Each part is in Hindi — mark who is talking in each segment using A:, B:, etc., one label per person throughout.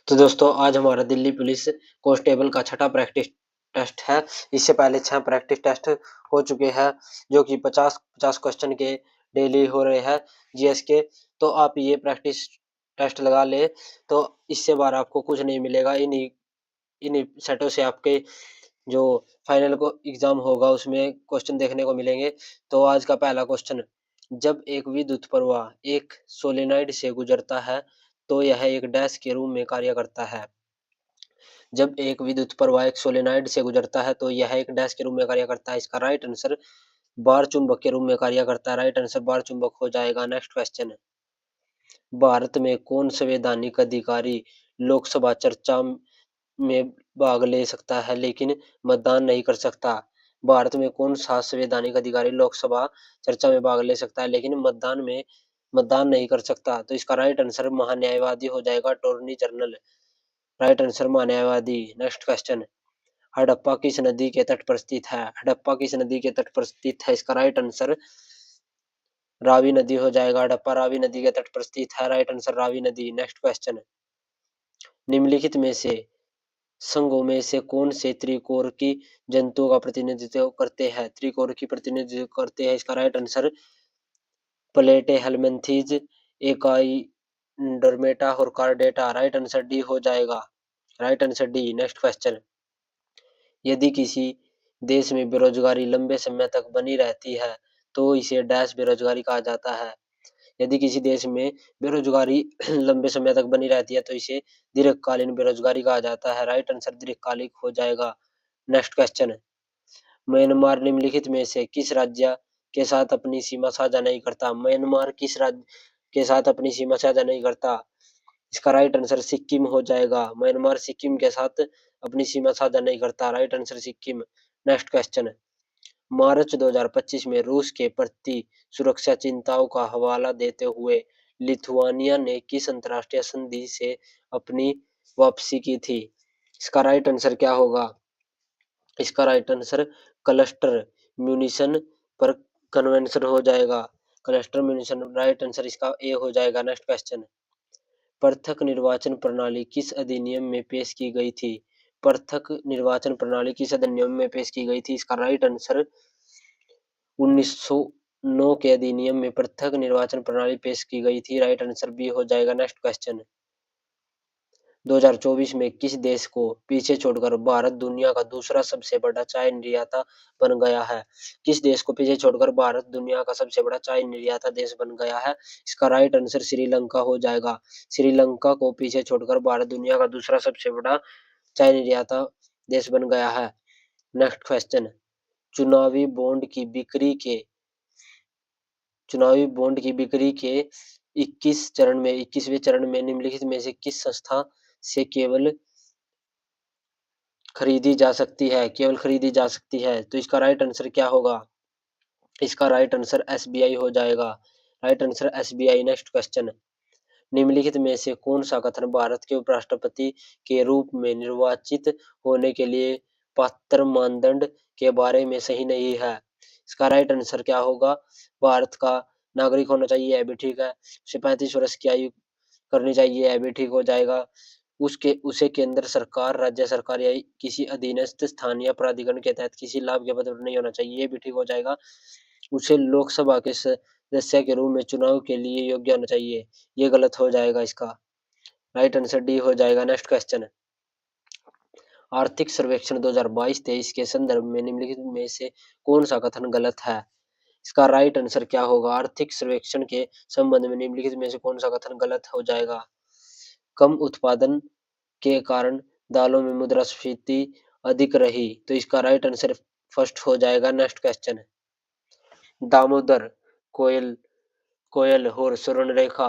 A: तो दोस्तों आज हमारा दिल्ली पुलिस कांस्टेबल का छठा प्रैक्टिस टेस्ट है। इससे पहले 6 प्रैक्टिस टेस्ट हो चुके हैं जो कि 50-50 क्वेश्चन के डेली हो रहे हैं जीएस के। तो आप ये प्रैक्टिस टेस्ट लगा ले तो इससे बार आपको कुछ नहीं मिलेगा। इन्हीं इन्हीं सेटों से आपके जो फाइनल को एग्जाम होगा उसमें क्वेश्चन देखने को मिलेंगे। तो आज का पहला क्वेश्चन, जब एक विद्युत प्रवाह एक सोलेनॉइड से गुजरता है तो यह एक डैश के रूप में कार्य करता है। जब एक विद्युत प्रवाह एक सोलेनॉइड से गुजरता है तो यह एक डैश के रूप में कार्य करता है। इसका राइट आंसर बार चुंबक के रूप में कार्य करता है। राइट आंसर बार चुंबक हो जाएगा। नेक्स्ट क्वेश्चन, भारत में कौन संवैधानिक अधिकारी लोकसभा चर्चा में भाग ले सकता है लेकिन मतदान नहीं कर सकता? भारत में कौन सा संवैधानिक अधिकारी लोकसभा चर्चा में भाग ले सकता है लेकिन मतदान नहीं कर सकता? तो इसका राइट आंसर महान्यायवादी हो जाएगा, अटॉर्नी जनरल। राइट आंसर महान्यायवादी। नेक्स्ट क्वेश्चन, हड़प्पा किस नदी के तट पर स्थित है? हड़प्पा किस नदी के तट पर स्थित है? इसका राइट आंसर रावी नदी हो जाएगा। हड़प्पा रावी नदी के तट पर स्थित है। राइट आंसर रावी नदी। नेक्स्ट क्वेश्चन, निम्नलिखित में से संघों में से कौन से त्रिकोणीय जंतुओं का प्रतिनिधित्व करते हैं? त्रिकोण की प्रतिनिधित्व करते हैं। इसका राइट आंसर प्लेटेहेल्मिन्थेस, एकाइंडोर्मेटा और कार्डेटा। राइट आंसर डी हो जाएगा। Right answer D. Next question, यदि किसी देश में बेरोजगारी लंबे समय तक बनी रहती है तो इसे डैश बेरोजगारी कहा जाता है। यदि किसी देश में बेरोजगारी लंबे समय तक बनी रहती है तो इसे दीर्घकालीन बेरोजगारी कहा जाता है। राइट आंसर दीर्घकालिक हो जाएगा। नेक्स्ट क्वेश्चन, म्यांमार निम्नलिखित में से किस राज्य के साथ अपनी सीमा साझा नहीं करता? म्यांमार किस राज्य के साथ अपनी सीमा साझा नहीं करता? इसका राइट आंसर सिक्किम हो जाएगा। म्यांमार सिक्किम के साथ अपनी सीमा साझा नहीं करता। Right answer Sikkim. Next question, मार्च 2025 में रूस के प्रति सुरक्षा चिंताओं का हवाला देते हुए लिथुआनिया ने किस अंतर्राष्ट्रीय संधि से अपनी वापसी की थी? इसका राइट आंसर क्या होगा? इसका राइट आंसर क्लस्टर म्यूनिशन पर कन्वेंशन हो जाएगा। क्लस्टर म्यूनिशन राइट आंसर इसका ए हो जाएगा। नेक्स्ट क्वेश्चन, पृथक निर्वाचन प्रणाली किस अधिनियम में पेश की गई थी? पृथक निर्वाचन प्रणाली किस अधिनियम में पेश की गई थी? इसका राइट आंसर 1909 के अधिनियम में पृथक निर्वाचन प्रणाली पेश की गई थी। राइट आंसर बी हो जाएगा। नेक्स्ट क्वेश्चन, 2024 में किस देश को पीछे छोड़कर भारत दुनिया का दूसरा सबसे बड़ा चाय निर्याता बन गया है? किस देश को पीछे छोड़कर भारत दुनिया का सबसे बड़ा चाय निर्याता देश बन गया है? इसका राइट आंसर श्रीलंका हो जाएगा। श्रीलंका को पीछे छोड़कर भारत दुनिया का दूसरा सबसे बड़ा चाय निर्याता देश बन गया है। नेक्स्ट क्वेश्चन, चुनावी बॉन्ड की बिक्री के चुनावी बॉन्ड की बिक्री के 21वें चरण में निम्नलिखित में से किस संस्था से केवल खरीदी जा सकती है? तो इसका राइट आंसर क्या होगा? इसका राइट आंसर एसबीआई हो जाएगा। Right answer SBI. Next question, निम्नलिखित में से कौन सा कथन भारत के उपराष्ट्रपति के रूप में निर्वाचित होने के लिए पात्र मानदंड के बारे में सही नहीं है? इसका राइट आंसर क्या होगा? भारत का नागरिक होना चाहिए, यह भी ठीक है। उसे 35 वर्ष की आयु करनी चाहिए, यह भी ठीक हो जाएगा। उसे केंद्र सरकार, राज्य सरकार या किसी अधीनस्थ स्थानीय प्राधिकरण के तहत किसी लाभ के पद पर नहीं होना चाहिए, ये भी ठीक हो जाएगा। उसे लोकसभा के सदस्य के रूप में चुनाव के लिए योग्य होना चाहिए, ये गलत हो जाएगा। इसका राइट आंसर डी हो जाएगा। नेक्स्ट क्वेश्चन, आर्थिक सर्वेक्षण 2022-23 के संदर्भ में निम्नलिखित में से कौन सा कथन गलत है? इसका राइट आंसर क्या होगा? आर्थिक सर्वेक्षण के संबंध में निम्नलिखित में से कौन सा कथन गलत हो जाएगा? कम उत्पादन के कारण दालों में मुद्रास्फीति अधिक रही, तो इसका राइट आंसर फर्स्ट हो जाएगा। नेक्स्ट क्वेश्चन, दामोदर कोयल कोयल और स्वर्णरेखा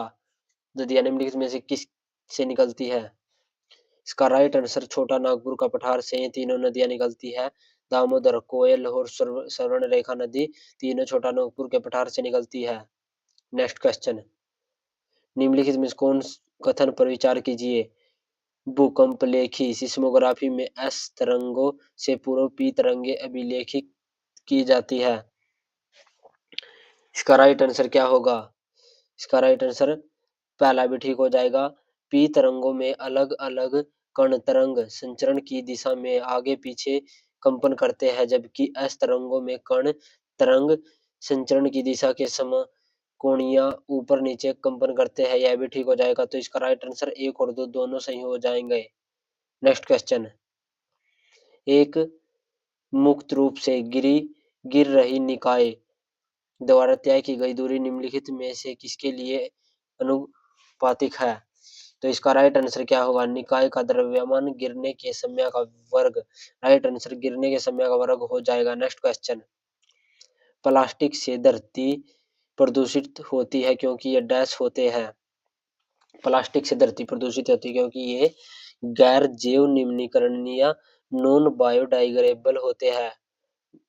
A: नदियां निम्नलिखित में से किस से निकलती है? इसका राइट आंसर छोटा नागपुर का पठार से ये तीनों नदियां निकलती है। दामोदर, कोयल और स्वर्णरेखा नदी तीनों छोटा नागपुर के पठार से निकलती है। नेक्स्ट क्वेश्चन, निम्नलिखित में कौन कथन पर विचार कीजिए? भूकंपलेखी सिस्मोग्राफी में एस तरंगों से पूर्व पी तरंगे अभिलेखित की जाती है। इसका राइट आंसर क्या होगा? इसका राइट आंसर पहला भी ठीक हो जाएगा। पी तरंगों में अलग अलग कण तरंग संचरण की दिशा में आगे पीछे कंपन करते हैं, जबकि एस तरंगों में कण तरंग संचरण की दिशा के समकोणीय ऊपर नीचे कंपन करते हैं। यह भी ठीक हो जाएगा। तो इसका राइट आंसर 1 और 2 दोनों सही हो जाएंगे। नेक्स्ट क्वेश्चन, एक मुक्त रूप से गिर रही निकाय द्वारा तय की गई दूरी निम्नलिखित में से किसके लिए अनुपातिक है? तो इसका राइट आंसर क्या होगा? निकाय का द्रव्यमान गिरने के समय का वर्ग। राइट आंसर गिरने के समय का वर्ग हो जाएगा। नेक्स्ट क्वेश्चन, प्लास्टिक से धरती प्रदूषित होती है क्योंकि ये डैश होते हैं। प्लास्टिक से धरती प्रदूषित होती है क्योंकि ये गैर जैव निम्नीकरणीय नॉन बायोडिग्रेडेबल होते हैं।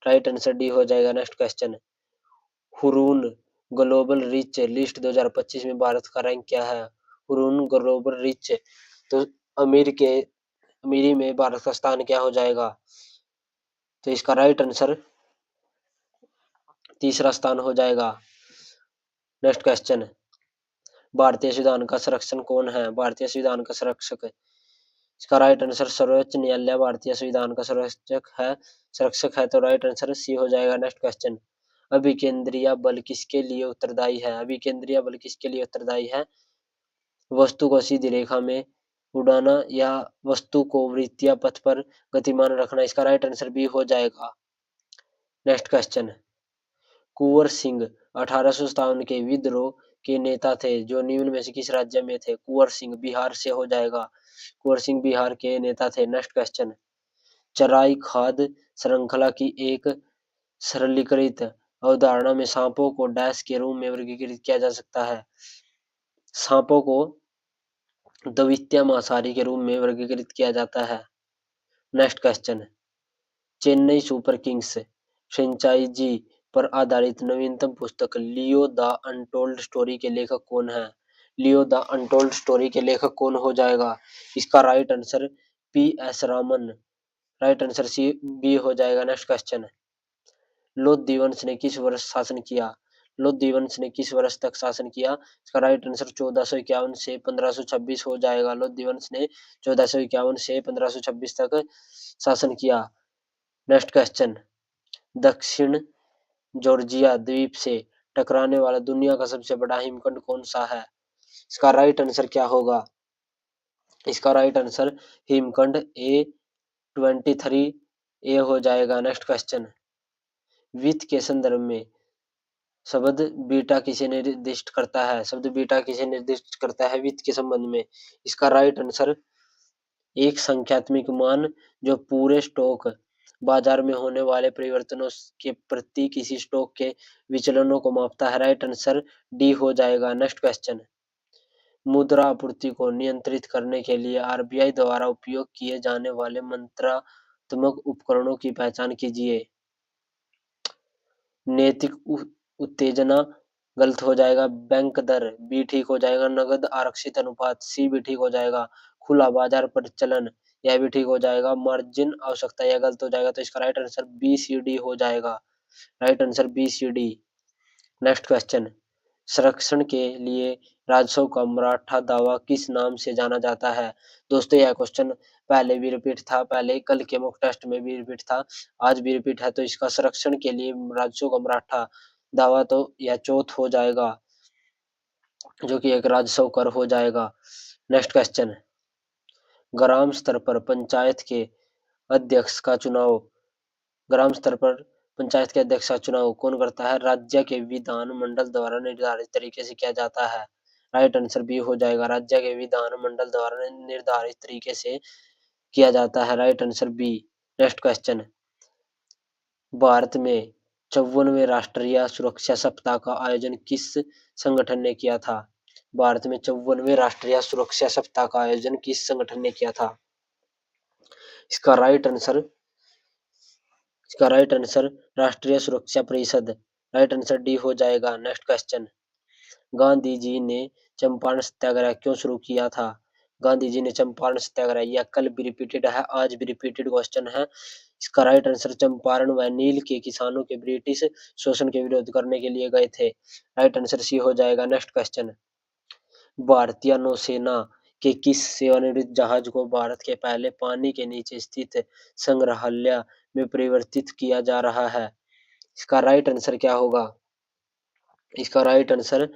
A: राइट आंसर डी हो जाएगा। Next question, Hurun global rich list 2025 में भारत का रैंक क्या है? हुरून ग्लोबल रिच, तो अमीरी में भारत का स्थान क्या हो जाएगा? तो इसका राइट आंसर तीसरा स्थान हो जाएगा। नेक्स्ट क्वेश्चन, भारतीय संविधान का संरक्षक कौन है? भारतीय संविधान का संरक्षक, इसका राइट आंसर सर्वोच्च न्यायालय भारतीय संविधान का संरक्षक है। तो राइट आंसर सी हो जाएगा। नेक्स्ट क्वेश्चन, अभिकेंद्रीय बल किसके लिए उत्तरदायी है? अभिकेंद्रीय बल किसके लिए उत्तरदायी है? वस्तु को सीधी रेखा में उड़ाना या वस्तु को वृत्तीय पथ पर गतिमान रखना। इसका राइट आंसर बी हो जाएगा। नेक्स्ट क्वेश्चन, कुंवर सिंह 1857 के विद्रोह के नेता थे जो निम्न में से किस राज्य में थे? कुंवर सिंह बिहार से हो जाएगा। कुंवर सिंह बिहार के नेता थे। नेक्स्ट क्वेश्चन, चराई खाद्य श्रृंखला की एक सरलीकृत अवधारणा में सांपों को डैश के रूप में वर्गीकृत किया जा सकता है? सांपों को द्वितीय मांसाहारी के रूप में वर्गीकृत किया जाता है। Next question, Chennai super kings franchise पर आधारित नवीनतम पुस्तक लियो द अनटोल्ड स्टोरी के लेखक कौन है? लियो द अनटोल्ड स्टोरी के लेखक कौन हो जाएगा? इसका right answer P S Raman. Right answer C B हो जाएगा। नेक्स्ट क्वेश्चन, लोधी वंश ने किस वर्ष शासन किया? लोधी वंश ने किस वर्ष तक शासन किया? इसका राइट आंसर 1451 से 1526 हो जाएगा। लोधी वंश ने 1451 से 1526 तक शासन किया। नेक्स्ट क्वेश्चन, दक्षिण जॉर्जिया द्वीप से टकराने वाला दुनिया का सबसे बड़ा हिमखंड कौन सा है? इसका राइट आंसर क्या होगा? इसका राइट आंसर हिमखंड A23 ए हो जाएगा। नेक्स्ट क्वेश्चन, वित्त के संदर्भ में शब्द बीटा किसे निर्दिष्ट करता है? शब्द बीटा किसे निर्दिष्ट करता है वित्त के संबंध में? इसका राइट आंसर एक संख्यात्मक मान जो पूरे स्टॉक बाजार में होने वाले परिवर्तनों के प्रति किसी स्टॉक के विचलनों को मापता है। राइट आंसर डी हो जाएगा। नेक्स्ट क्वेश्चन, मुद्रा आपूर्ति को नियंत्रित करने के लिए आरबीआई द्वारा उपयोग किए जाने वाले मंत्रात्मक उपकरणों की पहचान कीजिए। नैतिक उत्तेजना गलत हो जाएगा। बैंक दर बी ठीक हो जाएगा। नगद आरक्षित अनुपात सी भी ठीक हो जाएगा। खुला बाजार परिचालन यह भी ठीक हो जाएगा। मार्जिन आवश्यकता यह गलत हो जाएगा। तो इसका right answer B C D हो जाएगा। Right answer B C D. Next question, संरक्षण के लिए राजस्व का मराठा दावा किस नाम से जाना जाता है? दोस्तों यह क्वेश्चन पहले भी रिपीट था, पहले कल के मॉक टेस्ट में भी रिपीट था, आज भी रिपीट है। तो इसका संरक्षण के लिए राजस्व का मराठा दावा तो यह चौथ हो जाएगा जो कि एक राजस्व कर हो जाएगा। नेक्स्ट क्वेश्चन, ग्राम स्तर पर पंचायत के अध्यक्ष का चुनाव ग्राम स्तर पर पंचायत के अध्यक्ष का चुनाव कौन करता है? राज्य के विधान मंडल द्वारा निर्धारित तरीके से किया जाता है। राइट आंसर बी हो जाएगा। राज्य के विधान मंडल द्वारा निर्धारित तरीके से किया जाता है। Right answer B. Next question, Bharat में 54वें राष्ट्रीय सुरक्षा सप्ताह का आयोजन किस संगठन ने किया था? भारत में 54वें राष्ट्रीय सुरक्षा सप्ताह का आयोजन किस संगठन ने किया था? इसका राइट आंसर राष्ट्रीय सुरक्षा परिषद। राइट आंसर डी हो जाएगा। नेक्स्ट क्वेश्चन, गांधी जी ने चंपारण सत्याग्रह क्यों शुरू किया था? गांधी जी ने चंपारण सत्याग्रह, यह कल भी रिपीटेड है, आज भी रिपीटेड क्वेश्चन है। इसका राइट आंसर चंपारण व नील के किसानों के ब्रिटिश शोषण के विरोध करने के लिए गए थे। राइट आंसर सी हो जाएगा। नेक्स्ट क्वेश्चन, भारतीय नौसेना के किस सेवानिवृत्त जहाज को भारत के पहले पानी के नीचे स्थित संग्रहालय में परिवर्तित किया जा रहा है? इसका राइट आंसर क्या होगा? इसका राइट आंसर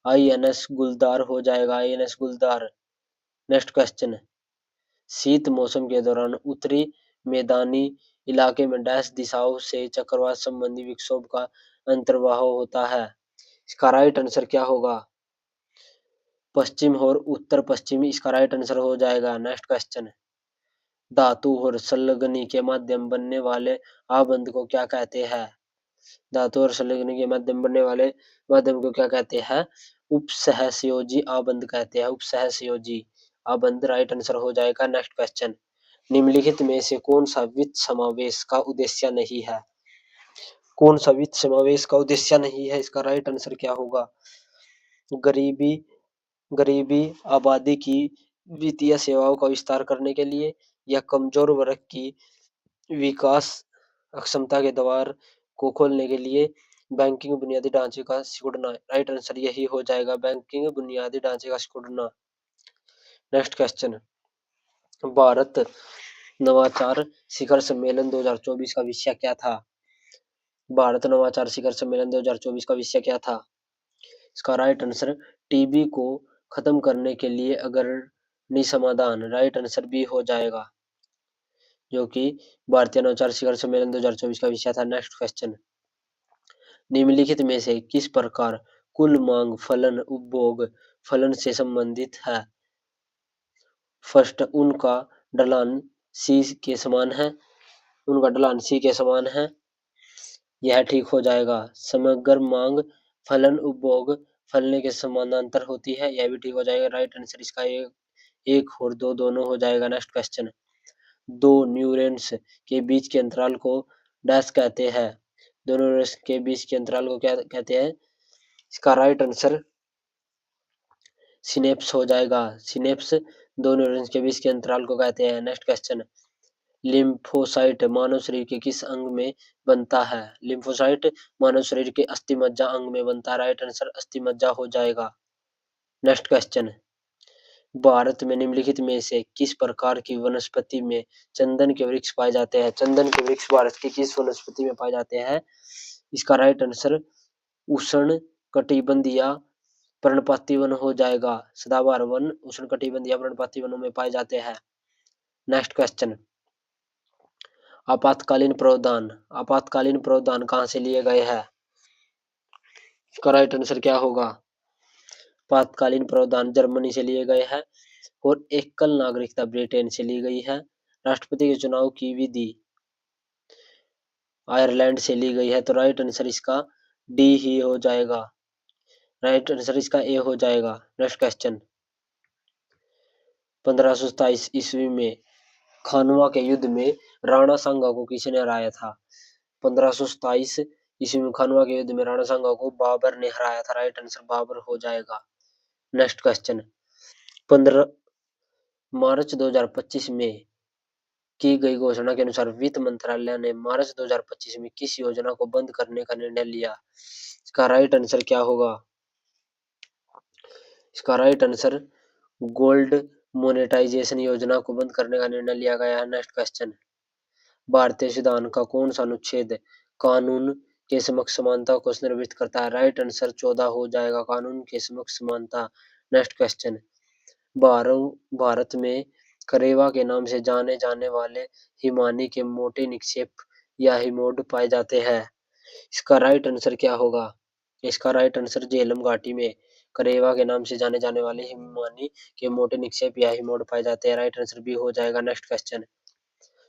A: आईएनएस गुलदार हो जाएगा, आईएनएस गुलदार। नेक्स्ट क्वेश्चन, शीत मौसम के दौरान उत्तरी मैदानी इलाके में डैश दिशाओं से चक्रवात संबंधी विक्षोभ का अंतर्वाह होता है? इसका राइट आंसर क्या होगा? पश्चिम और उत्तर पश्चिमी इसका राइट आंसर हो जाएगा। नेक्स्ट क्वेश्चन, धातु और संलग्नी के माध्यम बनने वाले आबंध को क्या कहते हैं? धातु और संलग्नी के माध्यम बनने वाले माध्यम को क्या कहते हैं? उपसहसंयोजी आबंध कहते हैं, उपसहसंयोजी आबंध राइट आंसर हो जाएगा। नेक्स्ट क्वेश्चन, निम्नलिखित में से कौन सा वित्त समावेश का उद्देश्य नहीं है? कौन सा वित्त समावेश का उद्देश्य नहीं है? इसका राइट आंसर क्या होगा? गरीबी गरीबी आबादी की वित्तीय सेवाओं का विस्तार करने के लिए, या कमजोर वर्ग की विकास अक्षमता के द्वार को खोलने के लिए, बैंकिंग बुनियादी ढांचे का सिकुड़ना। राइट आंसर यही हो जाएगा, बैंकिंग बुनियादी ढांचे का सिकुड़ना। नेक्स्ट क्वेश्चन, भारत नवाचार शिखर सम्मेलन 2024 का विषय क्या था? भारत नवाचार शिखर सम्मेलन 2024 का विषय क्या था? इसका राइट आंसर टीबी को खत्म करने के लिए अग्रणी समाधान। राइट आंसर बी हो जाएगा, जो कि भारतीय नवाचार शिखर सम्मेलन 2024 का विषय था। नेक्स्ट क्वेश्चन, निम्नलिखित में से किस प्रकार कुल मांग फलन उपभोग फलन से संबंधित है? फर्स्ट, उनका ढलान सी के समान है, उनका ढलान सी के समान है, यह ठीक हो जाएगा। समग्र मांग फलन उपभोग फलने के समानांतर होती है, यह भी ठीक हो जाएगा। राइट आंसर इसका एक और दो दोनों हो जाएगा। नेक्स्ट क्वेश्चन, दो न्यूरॉन्स के बीच के अंतराल को डैश कहते हैं? दोनों न्यूरॉन्स के बीच के अंतराल को क्या कहते हैं? इसका राइट आंसर सिनेप्स हो जाएगा, सिनेप्स दो न्यूरॉन्स के बीच के अंतराल को कहते हैं। नेक्स्ट क्वेश्चन, लिम्फोसाइट मानव शरीर के किस अंग में बनता है? लिम्फोसाइट मानव शरीर के अस्थिमज्जा अंग में बनता है। राइट आंसर अस्थिमज्जा हो जाएगा। नेक्स्ट क्वेश्चन, भारत में निम्नलिखित में से किस प्रकार की वनस्पति में चंदन के वृक्ष पाए जाते हैं? चंदन के वृक्ष भारत की किस वनस्पति में पाए जाते हैं? इसका राइट आंसर उष्ण कटिबंधीय पर्णपाती वन हो जाएगा। सदाबहार वन उष्ण कटिबंधीय पर्णपाती वनों में पाए जाते हैं। नेक्स्ट क्वेश्चन, आपातकालीन प्रावधान, आपातकालीन प्रावधान कहां से लिए गए हैं? इसका राइट आंसर क्या होगा? आपातकालीन प्रावधान जर्मनी से लिए गए हैं, और एकल नागरिकता ब्रिटेन से ली गई है। राष्ट्रपति के चुनाव की विधि आयरलैंड से ली गई है। तो राइट आंसर इसका डी ही हो जाएगा, राइट आंसर इसका ए हो जाएगा। नेक्स्ट क्वेश्चन, 1527 ईस्वी में खानवा के युद्ध में राणा सांगा को किसने हराया था? 1527 ईस्वी में खानवा के युद्ध में राणा सांगा को बाबर ने हराया था। राइट आंसर बाबर हो जाएगा। नेक्स्ट क्वेश्चन, 15 मार्च 2025 में की गई घोषणा के अनुसार वित्त मंत्रालय ने मार्च 2025 में किस योजना को बंद करने का निर्णय लिया? इसका राइट आंसर क्या होगा? इसका राइट आंसर गोल्ड मोनेटाइजेशन योजना को बंद करने का निर्णय लिया गया है। नेक्स्ट क्वेश्चन, भारतीय संविधान का कौन सा अनुच्छेद कानून के समक्ष समानता को संदर्भित करता है? राइट आंसर 14 हो जाएगा, कानून के समक्ष समानता। नेक्स्ट क्वेश्चन, भारत में करेवा के नाम से जाने जाने वाले हिमानी के मोटे निक्षेप या हिमोड पाए जाते हैं। इसका राइट आंसर क्या होगा? इसका राइट आंसर झेलम घाटी में करेवा के नाम से जाने जाने वाले हिमानी के मोटे निक्षेप या हिमोड पाए जाते हैं। राइट आंसर भी हो जाएगा। नेक्स्ट क्वेश्चन,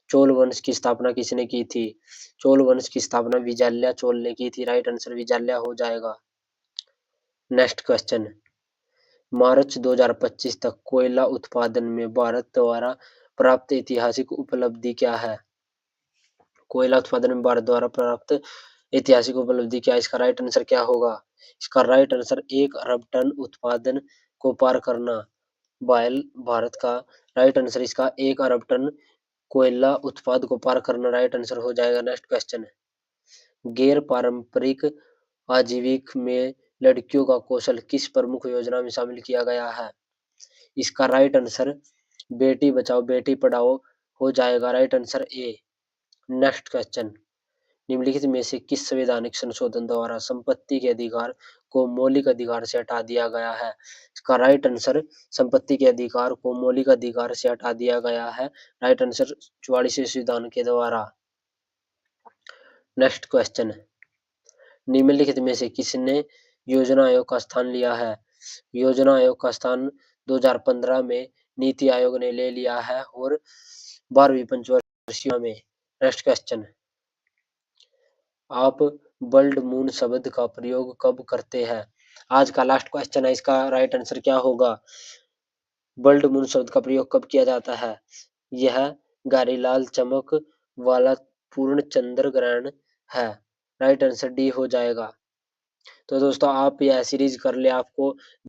A: चोल वंश की स्थापना किसने की थी? चोल वंश की स्थापना विजयालय चोल ने की थी। राइट आंसर विजयालय हो जाएगा। नेक्स्ट क्वेश्चन, मार्च 2025 तक कोयला उत्पादन में भारत द्वारा प्राप्त ऐतिहासिक उपलब्धि क्या है? कोयला उत्पादन में भारत द्वारा प्राप्त ऐतिहासिक उपलब्धि क्या है? इसका राइट आंसर क्या होगा? इसका राइट आंसर 1 अरब टन उत्पादन को पार करना। भारत का राइट आंसर इसका 1 अरब टन कोयला उत्पाद को पार करना राइट आंसर हो जाएगा। नेक्स्ट क्वेश्चन, गैर पारंपरिक आजीविका में लड़कियों का कौशल किस प्रमुख योजना में शामिल किया गया है? इसका राइट आंसर बेटी बचाओ बेटी पढ़ाओ हो जाएगा। Right answer A. Next question, निम्नलिखित में से किस संवैधानिक संशोधन द्वारा संपत्ति के अधिकार को मौलिक अधिकार से हटा दिया गया है? इसका राइट आंसर संपत्ति के अधिकार को मौलिक अधिकार से हटा दिया गया है। राइट आंसर 44वें संविधान के द्वारा। नेक्स्ट क्वेश्चन, निम्नलिखित में से किसने योजना आयोग का स्थान लिया है? योजना आयोग का स्थान 2015 में नीति आयोग ने ले लिया है और 12वीं पंचवार्षिक में। नेक्स्ट क्वेश्चन, आप वर्ल्ड मून शब्द का प्रयोग कब करते हैं? आज का लास्ट क्वेश्चन है, इसका राइट आंसर क्या होगा? वर्ल्ड मून शब्द का प्रयोग कब किया जाता है? यह गहरी लाल चमक वाला पूर्ण चंद्र ग्रहण है। राइट आंसर डी हो जाएगा। तो दोस्तों आप यह सीरीज कर ले, आपको